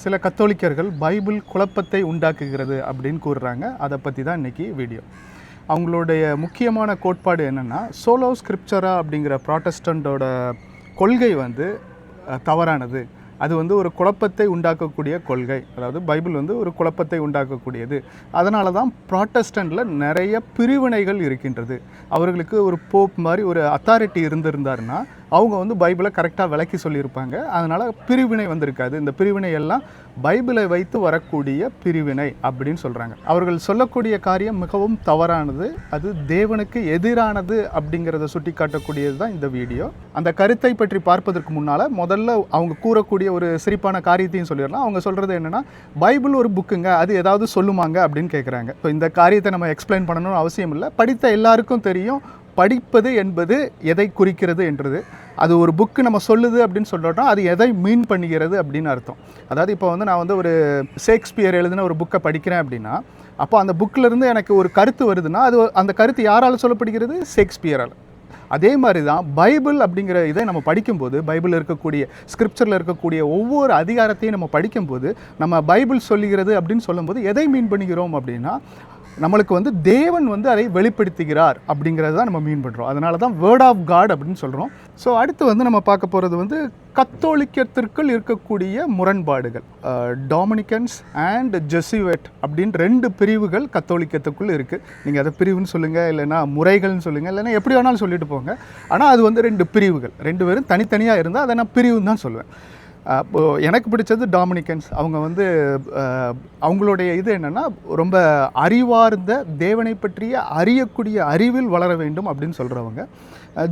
சில கத்தோலிக்கர்கள் பைபிள் குழப்பத்தை உண்டாக்குகிறது அப்படின்னு கூறுறாங்க. அதை பற்றி தான் இன்றைக்கி வீடியோ. அவங்களுடைய முக்கியமான கோட்பாடு என்னென்னா, சோலோ ஸ்கிரிப்சரா அப்படிங்கிற ப்ராட்டஸ்டண்ட்டோட கொள்கை வந்து தவறானது. அது வந்து ஒரு குழப்பத்தை உண்டாக்கக்கூடிய கொள்கை. அதாவது பைபிள் வந்து ஒரு குழப்பத்தை உண்டாக்கக்கூடியது. அதனால தான் ப்ராட்டஸ்டண்ட்டில் நிறைய பிரிவினைகள் இருக்கின்றது. அவர்களுக்கு ஒரு போப் மாதிரி ஒரு அத்தாரிட்டி இருந்திருந்தாருன்னா அவங்க வந்து பைபிளை கரெக்டாக விளக்கி சொல்லியிருப்பாங்க. அதனால் பிரிவினை வந்திருக்காது. இந்த பிரிவினை எல்லாம் பைபிளை வைத்து வரக்கூடிய பிரிவினை அப்படின்னு சொல்கிறாங்க. அவர்கள் சொல்லக்கூடிய காரியம் மிகவும் தவறானது, அது தேவனுக்கு எதிரானது அப்படிங்கிறத சுட்டி காட்டக்கூடியது தான் இந்த வீடியோ. அந்த கருத்தை பற்றி பார்ப்பதற்கு முன்னால் முதல்ல அவங்க கூறக்கூடிய ஒரு சிரிப்பான காரியத்தையும் சொல்லிடலாம். அவங்க சொல்கிறது என்னென்னா, பைபிள் ஒரு புக்குங்க, அது ஏதாவது சொல்லுமாங்க அப்படின்னு கேட்குறாங்க. ஸோ இந்த காரியத்தை நம்ம எக்ஸ்பிளைன் பண்ணணும்னு அவசியம் இல்லை. படித்த எல்லாருக்கும் தெரியும் படிப்பது என்பது எதை குறிக்கிறது என்றது. அது ஒரு புக்கு நம்ம சொல்லுது அப்படின்னு சொல்லிட்டோம்னா அது எதை மீன் பண்ணுகிறது அப்படின்னு அர்த்தம். அதாவது இப்போ வந்து நான் வந்து ஒரு ஷேக்ஸ்பியர் எழுதின ஒரு புக்கை படிக்கிறேன் அப்படின்னா, அப்போ அந்த புக்கிலேருந்து எனக்கு ஒரு கருத்து வருதுன்னா அது அந்த கருத்து யாரால் சொல்லப்படுகிறது? ஷேக்ஸ்பியரால். அதே மாதிரி தான் பைபிள் அப்படிங்கிற இதை நம்ம படிக்கும்போது, பைபிளில் இருக்கக்கூடிய ஸ்கிரிப்சரில் இருக்கக்கூடிய ஒவ்வொரு அதிகாரத்தையும் நம்ம படிக்கும்போது, நம்ம பைபிள் சொல்லுகிறது அப்படின்னு சொல்லும்போது எதை மீன் பண்ணுகிறோம் அப்படின்னா, நம்மளுக்கு வந்து தேவன் வந்து அதை வெளிப்படுத்துகிறார் அப்படிங்கிறது தான் நம்ம மீன் பண்ணுறோம். அதனால தான் வேர்ட் ஆஃப் காட் அப்படின்னு சொல்கிறோம். ஸோ அடுத்து வந்து நம்ம பார்க்க போகிறது வந்து கத்தோலிக்கத்திற்குள் இருக்கக்கூடிய முரண்பாடுகள். டாமினிக்கன்ஸ் அண்ட் ஜெசுவேட் அப்படின்னு 2 பிரிவுகள் கத்தோலிக்கத்துக்குள் இருக்குது. நீங்கள் அதை பிரிவுன்னு சொல்லுங்கள், இல்லைன்னா முறைகள்னு சொல்லுங்கள், இல்லைன்னா எப்படி வேணாலும் சொல்லிட்டு போங்க. ஆனால் அது வந்து 2 பிரிவுகள். 2 பேரும் தனித்தனியாக இருந்தால் அதை நான் பிரிவுன்னு தான் சொல்லுவேன். எனக்கு பிடிச்சது டாமினிக்கன்ஸ். அவங்க வந்து அவங்களுடைய இது என்னென்னா, ரொம்ப அறிவார்ந்த தேவனை பற்றிய அறியக்கூடிய அறிவில் வளர வேண்டும் அப்படின்னு சொல்கிறவங்க.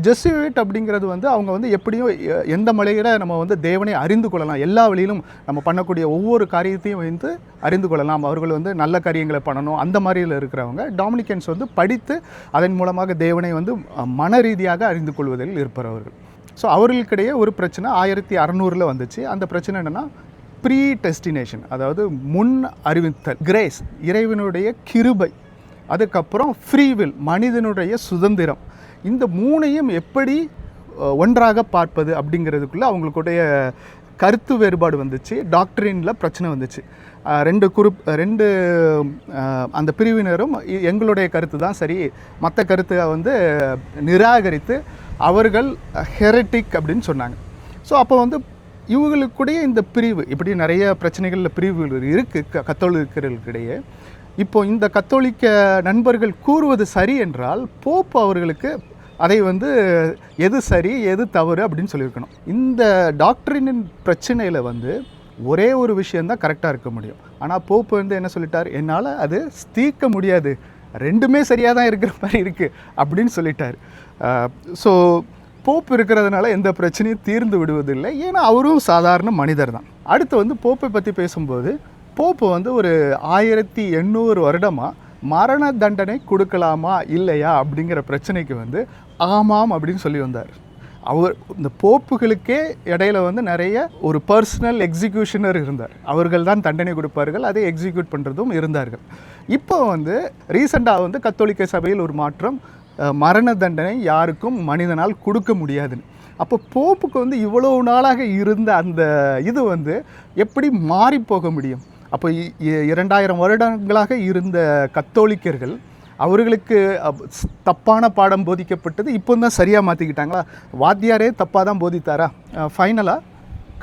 ஜெசுவேட் அப்படிங்கிறது வந்து அவங்க வந்து எப்படியும் எந்த மலையில் நம்ம வந்து தேவனை அறிந்து கொள்ளலாம், எல்லா வழியிலும் நம்ம பண்ணக்கூடிய ஒவ்வொரு காரியத்தையும் வந்து அறிந்து கொள்ளலாம், அவர்கள் வந்து நல்ல காரியங்களை பண்ணணும், அந்த மாதிரியில் இருக்கிறவங்க. டாமினிக்கன்ஸ் வந்து படித்து அதன் மூலமாக தேவனை வந்து மன ரீதியாக அறிந்து கொள்வதில் இருப்பவர்கள். ஸோ அவர்களுக்கிடையே ஒரு பிரச்சனை 1600 வந்துச்சு. அந்த பிரச்சனை என்னென்னா, ப்ரீ டெஸ்டினேஷன், அதாவது முன் அறிவித்தல், கிரேஸ் இறைவனுடைய கிருபை, அதுக்கப்புறம் ஃப்ரீவில் மனிதனுடைய சுதந்திரம். இந்த 3ஐயும் எப்படி ஒன்றாக பார்ப்பது அப்படிங்கிறதுக்குள்ளே அவங்களுடைய கருத்து வேறுபாடு வந்துச்சு. டாக்டரினில் பிரச்சனை வந்துச்சு. 2 அந்த பிரிவினரும் எங்களுடைய கருத்து தான் சரி, மற்ற கருத்தை வந்து நிராகரித்து அவர்கள் ஹெரட்டிக் அப்படின்னு சொன்னாங்க. ஸோ அப்போ வந்து இவங்களுக்குடைய இந்த பிரிவு, இப்படி நிறைய பிரச்சனைகளில் பிரிவுகள் இருக்குது கத்தோலிக்கர்களுக்கிடையே. இப்போது இந்த கத்தோலிக்க நண்பர்கள் கூறுவது சரி என்றால் போப் அவர்களுக்கு அதை வந்து எது சரி எது தவறு அப்படின்னு சொல்லியிருக்கணும். இந்த டாக்டரினின் பிரச்சனையில் வந்து ஒரே ஒரு விஷயந்தான் கரெக்டாக இருக்க முடியும். ஆனால் போப்பு வந்து என்ன சொல்லிட்டார், என்னால் அது தீர்க்க முடியாது, 2மே சரியாக தான் இருக்கிற மாதிரி இருக்குது அப்படின்னு சொல்லிட்டார். ஸோ போப் இருக்கிறதுனால எந்த பிரச்சனையும் தீர்ந்து விடுவதில்லை, ஏன்னா அவரும் சாதாரண மனிதர் தான். அடுத்து வந்து போப்பை பற்றி பேசும்போது, போப்பு வந்து ஒரு 1800 வருடமாக மரண தண்டனை கொடுக்கலாமா இல்லையா அப்படிங்கிற பிரச்சனைக்கு வந்து ஆமாம் அப்படின்னு சொல்லி வந்தார். இந்த போப்புகளுக்கே இடையில வந்து நிறைய ஒரு பர்சனல் எக்ஸிக்யூஷனர் இருந்தார். அவர்கள் தான் தண்டனை கொடுப்பார்கள், அதை எக்ஸிக்யூட் பண்ணுறதும் இருந்தார்கள். இப்போ வந்து ரீசெண்டாக வந்து கத்தோலிக்க சபையில் ஒரு மாற்றம், மரண தண்டனை யாருக்கும் மனிதனால் கொடுக்க முடியாதுன்னு. அப்போ போப்புக்கு வந்து இவ்வளோ நாளாக இருந்த அந்த இது வந்து எப்படி மாறி போக முடியும்? அப்போ 2000 வருடங்களாக இருந்த கத்தோலிக்கர்கள், அவர்களுக்கு தப்பான பாடம் போதிக்கப்பட்டது இப்போ தான் சரியாக மாற்றிக்கிட்டாங்களா? வாத்தியாரே தப்பாக தான் போதித்தாரா? ஃபைனலாக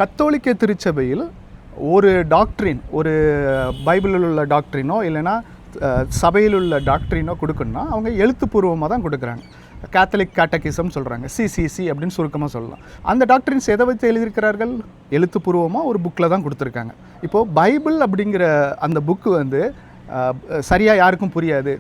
கத்தோலிக்க திருச்சபையில் ஒரு டாக்ட்ரின், ஒரு பைபிளில் உள்ள டாக்ட்ரினோ இல்லைன்னா சபையில் உள்ள டாக்ட்ரினோ கொடுக்கணும்னா அவங்க எழுத்துப்பூர்வமாக தான் கொடுக்குறாங்க. கேத்தலிக் கேட்டகிசம் சொல்கிறாங்க, சிசிசி அப்படின்னு சுருக்கமாக சொல்லலாம். அந்த டாக்டரின்ஸ் எதை வச்சு எழுதியிருக்கிறார்கள்? எழுத்துப்பூர்வமாக ஒரு புக்கில் தான் கொடுத்துருக்காங்க. இப்போது பைபிள் அப்படிங்கிற அந்த புக்கு வந்து சரியாக யாருக்கும் புரியாது.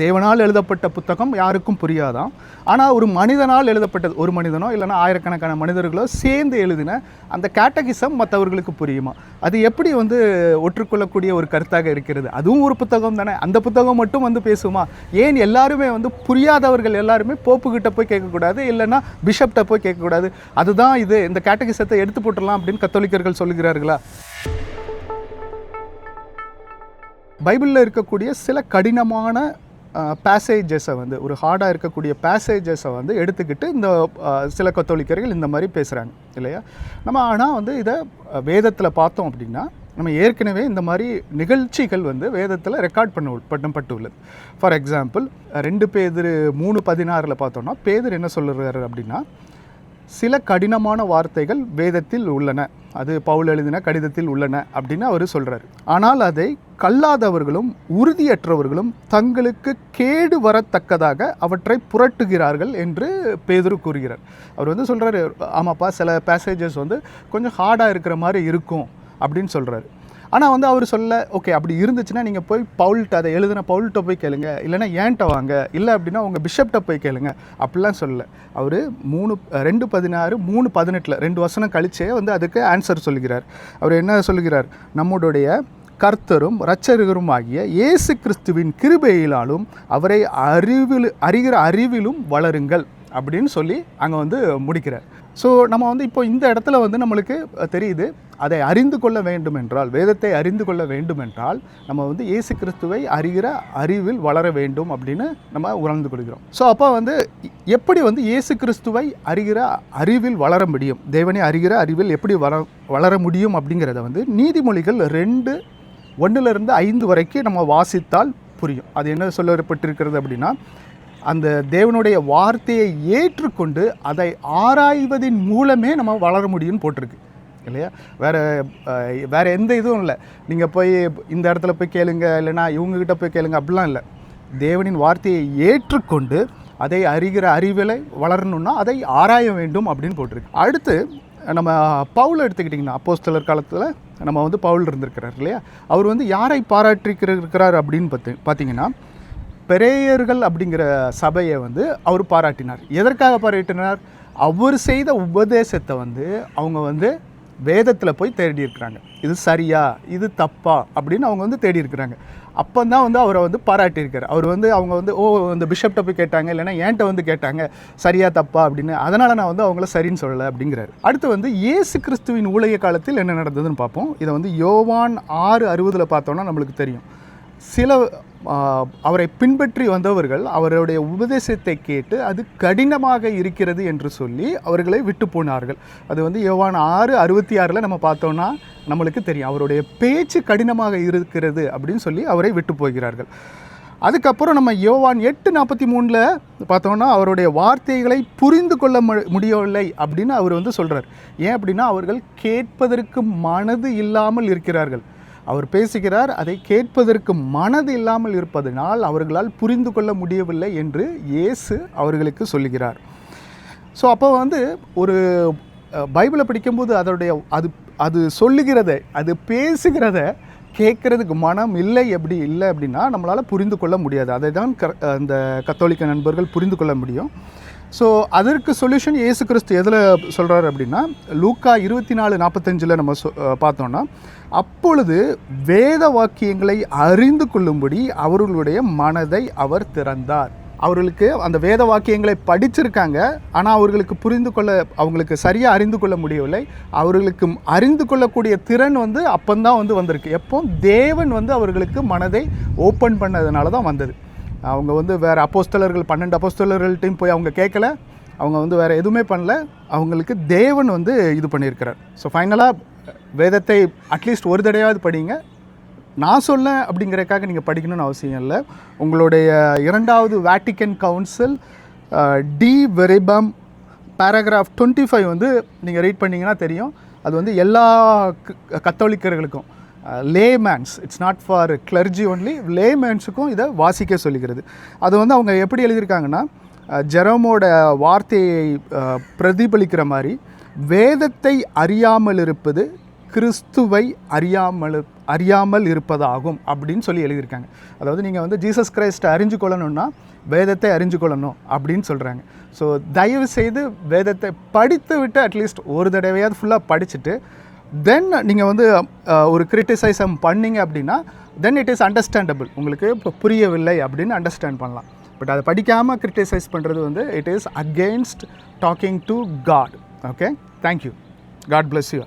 தேவனால் எழுதப்பட்ட புத்தகம் யாருக்கும் புரியாதான். ஆனால் ஒரு மனிதனால் எழுதப்பட்டது, ஒரு மனிதனோ இல்லைனா ஆயிரக்கணக்கான மனிதர்களோ சேர்ந்து எழுதின அந்த கேட்டகிசம் மற்றவர்களுக்கு புரியுமா? அது எப்படி வந்து ஒற்றுக்கொள்ளக்கூடிய ஒரு கருத்தாக இருக்கிறது? அதுவும் ஒரு புத்தகம் தானே, அந்த புத்தகம் மட்டும் வந்து பேசுமா? ஏன் எல்லாருமே வந்து புரியாதவர்கள் எல்லாருமே போப்புக்கிட்ட போய் கேட்கக்கூடாது, இல்லைன்னா பிஷப்கிட்ட போய் கேட்கக்கூடாது? அதுதான் இது, இந்த கேட்டகிசத்தை எடுத்து போட்டுடலாம் அப்படின்னு கத்தோலிக்கர்கள் சொல்லுகிறார்களா? பைபிளில் இருக்கக்கூடிய சில கடினமான பேசேஜஸை வந்து, ஒரு ஹார்டாக இருக்கக்கூடிய பேசேஜஸை வந்து எடுத்துக்கிட்டு இந்த சில கத்தோலிக்கர்கள் இந்த மாதிரி பேசுகிறாங்க இல்லையா? நம்ம ஆனால் வந்து இதை வேதத்தில் பார்த்தோம் அப்படின்னா நம்ம ஏற்கனவே இந்த மாதிரி நிகழ்ச்சிகள் வந்து வேதத்தில் ரெக்கார்ட் பண்ணப்பட்டுள்ளது. ஃபார் எக்ஸாம்பிள் 2 பேதுரு 3:16 பார்த்தோன்னா பேதுரு என்ன சொல்லுறாரு அப்படின்னா, சில கடினமான வார்த்தைகள் வேதத்தில் உள்ளன, அது பவுல் எழுதின கடிதத்தில் உள்ளன அப்படின்னு அவர் சொல்கிறார். ஆனால் அதை கல்லாதவர்களும் உறுதியற்றவர்களும் தங்களுக்கு கேடு வரத்தக்கதாக அவற்றை புரட்டுகிறார்கள் என்று பேதுரு கூறுகிறார். அவர் வந்து சொல்கிறாரு, ஆமாப்பா சில பேசேஜஸ் வந்து கொஞ்சம் ஹார்டாக இருக்கிற மாதிரி இருக்கும் அப்படின்னு சொல்கிறாரு. ஆனால் வந்து அவர் சொல்ல, ஓகே அப்படி இருந்துச்சுன்னா நீங்கள் போய் பவுல்கிட்ட, அதை எழுதின பவுல்கிட்ட போய் கேளுங்க, இல்லைனா ஏன்ட்ட வாங்க, இல்லை அப்படின்னா உங்கள் பிஷப்கிட்ட போய் கேளுங்க அப்படிலாம் சொல்லலை. அவர் 2:16 3:18 2 வசனம் கழிச்சே வந்து அதுக்கு ஆன்சர் சொல்லுகிறார். அவர் என்ன சொல்லுகிறார், நம்முடைய கர்த்தரும் இரட்சகரும் ஆகிய இயேசு கிறிஸ்துவின் கிருபையினாலும் அவரை அறிகிற அறிவிலும் வளருங்கள் அப்படின்னு சொல்லி அங்கே வந்து முடிக்கிறார். ஸோ நம்ம வந்து இப்போ இந்த இடத்துல வந்து நம்மளுக்கு தெரியுது, அதை அறிந்து கொள்ள வேண்டும் என்றால், வேதத்தை அறிந்து கொள்ள வேண்டும் என்றால் நம்ம வந்து இயேசு கிறிஸ்துவை அறிகிற அறிவில் வளர வேண்டும் அப்படின்னு நம்ம உணர்ந்து கொள்கிறோம். ஸோ அப்போ வந்து எப்படி வந்து இயேசு கிறிஸ்துவை அறிகிற அறிவில் வளர முடியும், தேவனை அறிகிற அறிவில் எப்படி வளர முடியும் அப்படிங்கிறத வந்து நீதிமொழிகள் 2:1-5 வரைக்கும் நம்ம வாசித்தால் புரியும். அது என்ன சொல்லப்பட்டிருக்கிறது அப்படின்னா, அந்த தேவனுடைய வார்த்தையை ஏற்றுக்கொண்டு அதை ஆராய்வதின் மூலமே நம்ம வளர முடியும்னு போட்டிருக்கு இல்லையா. வேறு எந்த இதுவும் இல்லை, நீங்கள் போய் இந்த இடத்துல போய் கேளுங்க, இல்லைனா இவங்ககிட்ட போய் கேளுங்க அப்படிலாம் இல்லை. தேவனின் வார்த்தையை ஏற்றுக்கொண்டு அதை அறிகிற அறிவிலை வளரணுன்னா அதை ஆராய வேண்டும் அப்படின்னு போட்டிருக்கு. அடுத்து நம்ம பவுல் எடுத்துக்கிட்டிங்கன்னா, அப்போஸ்தலர் காலத்தில் நம்ம வந்து பவுல் இருந்திருக்கிறார் இல்லையா. அவர் வந்து யாரை பாராட்டிருக்கிறார் அப்படின்னு பார்த்தீங்கன்னா, பெரேயர்கள் அப்படிங்கிற சபையை வந்து அவர் பாராட்டினார். எதற்காக பாராட்டினார், அவர் செய்த உபதேசத்தை வந்து அவங்க வந்து வேதத்தில் போய் தேடி இருக்கிறாங்க, இது சரியா இது தப்பா அப்படின்னு அவங்க வந்து தேடி இருக்கிறாங்க. அப்போ தான் வந்து அவரை வந்து பாராட்டியிருக்கார். அவர் வந்து அவங்க வந்து இந்த பிஷப்கிட்ட போய் கேட்டாங்க, இல்லைனா ஏன்ட்ட வந்து கேட்டாங்க சரியா தப்பா அப்படின்னு, அதனால் நான் வந்து அவங்கள சரின்னு சொல்லலை அப்படிங்கிறாரு. அடுத்து வந்து இயேசு கிறிஸ்துவின் ஊழிய காலத்தில் என்ன நடந்ததுன்னு பார்ப்போம். இதை வந்து யோவான் 6:60 பார்த்தோன்னா நம்மளுக்கு தெரியும். சில அவரை பின்பற்றி வந்தவர்கள் அவருடைய உபதேசத்தை கேட்டு அது கடினமாக இருக்கிறது என்று சொல்லி அவர்களை விட்டு போனார்கள். அது வந்து யோவான் 6:66 நம்ம பார்த்தோன்னா நம்மளுக்கு தெரியும், அவருடைய பேச்சு கடினமாக இருக்கிறது அப்படின்னு சொல்லி அவரை விட்டு போகிறார்கள். அதுக்கப்புறம் நம்ம யோவான் 8:43 பார்த்தோன்னா அவருடைய வார்த்தைகளை புரிந்து கொள்ள முடியவில்லை அப்படின்னு அவர் வந்து சொல்கிறார். ஏன் அப்படின்னா, அவர்கள் கேட்பதற்கு மனது இல்லாமல் இருக்கிறார்கள். அவர் பேசுகிறார், அதை கேட்பதற்கு மனது இல்லாமல் இருப்பதனால் அவர்களால் புரிந்து கொள்ள முடியவில்லை என்று இயேசு அவர்களுக்கு சொல்லுகிறார். ஸோ அப்போ வந்து ஒரு பைபிளை படிக்கும்போது அது சொல்லுகிறத, அது பேசுகிறத கேட்குறதுக்கு மனம் இல்லை அப்படின்னா நம்மளால் புரிந்து கொள்ள முடியாது. அதை தான் அந்த கத்தோலிக்க நண்பர்கள் புரிந்து கொள்ள முடியும். ஸோ அதற்கு சொல்யூஷன் இயேசு கிறிஸ்து எதில் சொல்கிறார் அப்படின்னா, லூக்கா 24:45 நம்ம பார்த்தோன்னா, அப்பொழுது வேத வாக்கியங்களை அறிந்து கொள்ளும்படி அவர்களுடைய மனதை அவர் திறந்தார். அவர்களுக்கு அந்த வேத வாக்கியங்களை படிச்சிருக்காங்க, ஆனால் அவர்களுக்கு புரிந்து கொள்ள, அவங்களுக்கு சரியாக அறிந்து கொள்ள முடியவில்லை. அவர்களுக்கு அறிந்து கொள்ளக்கூடிய திறன் வந்து அப்போந்தான் வந்து வந்திருக்கு. எப்போ தேவன் வந்து அவர்களுக்கு மனதை ஓப்பன் பண்ணதுனால தான் வந்தது. அவங்க வந்து வேறு அப்போஸ்தலர்கள் 12 அப்போஸ்தலர்கள்ட்டையும் போய் அவங்க கேட்கல, அவங்க வந்து வேறு எதுவுமே பண்ணல, அவங்களுக்கு தேவன் வந்து இது பண்ணியிருக்கிறார். ஸோ ஃபைனலாக வேதத்தை அட்லீஸ்ட் ஒரு தடவையாவது படிங்க. நான் சொல்ல அப்படிங்கிறதுக்காக நீங்கள் படிக்கணும்னு அவசியம் இல்லை. உங்களுடைய 2வது Vatican council Dei Verbum paragraph 25 வந்து நீங்கள் ரீட் பண்ணிங்கன்னா தெரியும். அது வந்து எல்லா கத்தோலிக்கர்களுக்கும், laymen's, it's not for clergy only, லேமேன்ஸுக்கும் இதை வாசிக்க சொல்லுகிறது. அது வந்து அவங்க எப்படி எழுதியிருக்காங்கன்னா, ஜெரோமோட வார்த்தையை பிரதிபலிக்கிற மாதிரி, வேதத்தை அறியாமல் இருப்பது கிறிஸ்துவை அறியாமல் இருப்பதாகும் அப்படின்னு சொல்லி எழுதியிருக்காங்க. அதாவது நீங்கள் வந்து ஜீசஸ் கிரைஸ்ட்டை அறிஞ்சு கொள்ளணும்னா வேதத்தை அறிஞ்சு கொள்ளணும் அப்படின்னு சொல்கிறாங்க. ஸோ தயவு செய்து வேதத்தை படித்து விட்டு அட்லீஸ்ட் ஒரு தடவையாவது ஃபுல்லாக படிச்சுட்டு தென் நீங்கள் வந்து ஒரு கிரிட்டிசைசம் பண்ணிங்க அப்படின்னா தென் இட் இஸ் அண்டர்ஸ்டாண்டபிள். உங்களுக்கு இப்போ புரியவில்லை அப்படின்னு அண்டர்ஸ்டாண்ட் பண்ணலாம். பட் அதை படிக்காமல் கிரிட்டிசைஸ் பண்ணுறது வந்து it is against talking to God. Okay, thank you. God bless you.